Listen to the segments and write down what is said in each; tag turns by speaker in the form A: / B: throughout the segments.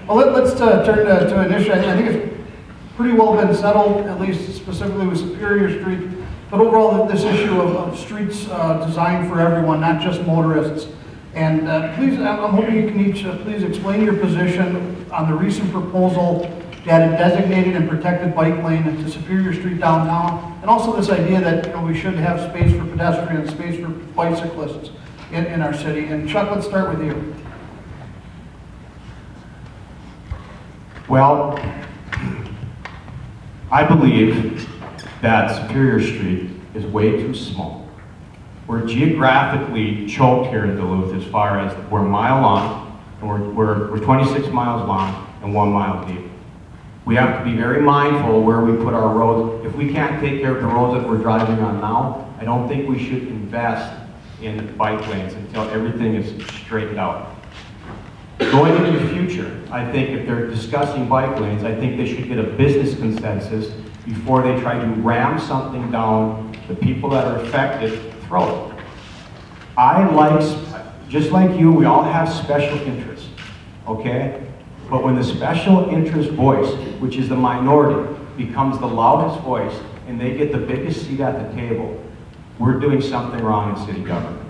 A: Well, let's turn to an issue. I think it's pretty well been settled, at least specifically with Superior Street, but overall this issue of streets designed for everyone, not just motorists. And please, I'm hoping you can each please explain your position on the recent proposal to add a designated and protected bike lane to Superior Street downtown, and also this idea that we should have space for pedestrians, space for bicyclists in our city. And Chuck, let's start with you.
B: Well, I believe that Superior Street is way too small. We're geographically choked here in Duluth as far as we're a mile long, and we're 26 miles long and 1 mile deep. We have to be very mindful where we put our roads. If we can't take care of the roads that we're driving on now, I don't think we should invest in bike lanes until everything is straightened out. Going into the future, I think if they're discussing bike lanes, I think they should get a business consensus before they try to ram something down the people that are affected throat. Just like you, we all have special interests, okay? But when the special interest voice, which is the minority, becomes the loudest voice and they get the biggest seat at the table, we're doing something wrong in city government.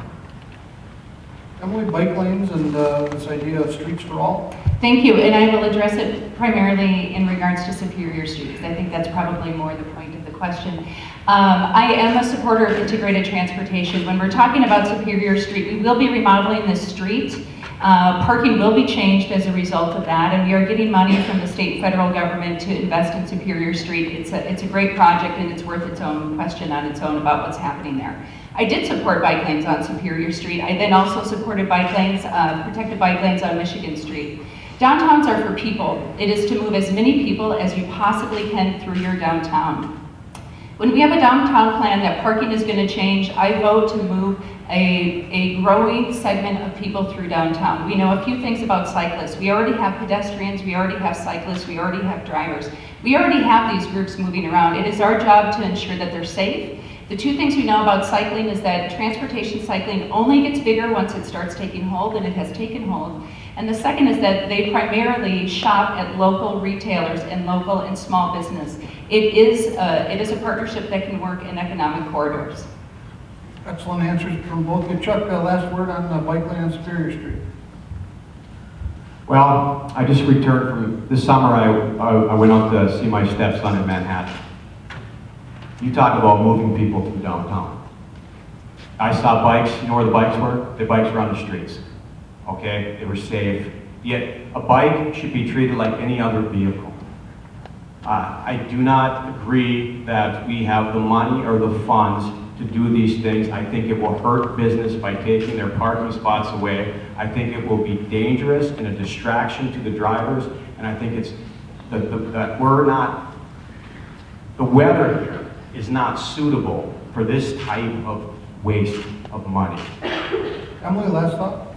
A: Emily, bike lanes and this idea of streets for all?
C: Thank you, and I will address it primarily in regards to Superior Street, because I think that's probably more the point of the question. I am a supporter of integrated transportation. When we're talking about Superior Street, we will be remodeling the street. Parking will be changed as a result of that, and we are getting money from the state and federal government to invest in Superior Street. It's a great project, and it's worth its own question on its own about what's happening there. I did support bike lanes on Superior Street. I then also supported bike lanes, protected bike lanes on Michigan Street. Downtowns are for people. It is to move as many people as you possibly can through your downtown. When we have a downtown plan that parking is going to change, I vote to move a growing segment of people through downtown. We know a few things about cyclists. We already have pedestrians, we already have cyclists, we already have drivers. We already have these groups moving around. It is our job to ensure that they're safe. The two things we know about cycling is that transportation cycling only gets bigger once it starts taking hold, and it has taken hold. And the second is that they primarily shop at local retailers and local and small business. It is a partnership that can work in economic corridors.
A: Excellent answers from both of you. Chuck, last word on the bike lane on Superior Street.
B: Well, I just returned from, this summer I went out to see my stepson in Manhattan. You talk about moving people through downtown. I saw bikes, you know where the bikes were? The bikes were on the streets, okay? They were safe. Yet a bike should be treated like any other vehicle. I do not agree that we have the money or the funds to do these things. I think it will hurt business by taking their parking spots away. I think it will be dangerous and a distraction to the drivers, and I think it's that we're not, the weather here is not suitable for this type of waste of money.
A: Emily, last thought?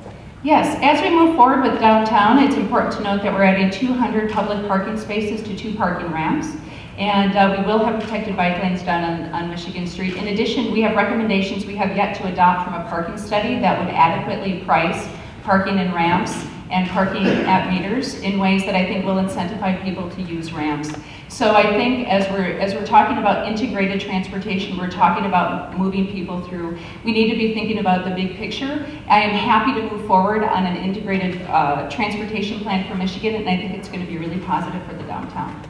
C: Yes, as we move forward with downtown, it's important to note that we're adding 200 public parking spaces to 2 parking ramps. And we will have protected bike lanes down on Michigan Street. In addition, we have recommendations we have yet to adopt from a parking study that would adequately price parking in ramps and parking at meters in ways that I think will incentivize people to use ramps. So I think as we're talking about integrated transportation, we're talking about moving people through. We need to be thinking about the big picture. I am happy to move forward on an integrated transportation plan for Michigan, and I think it's going to be really positive for the downtown.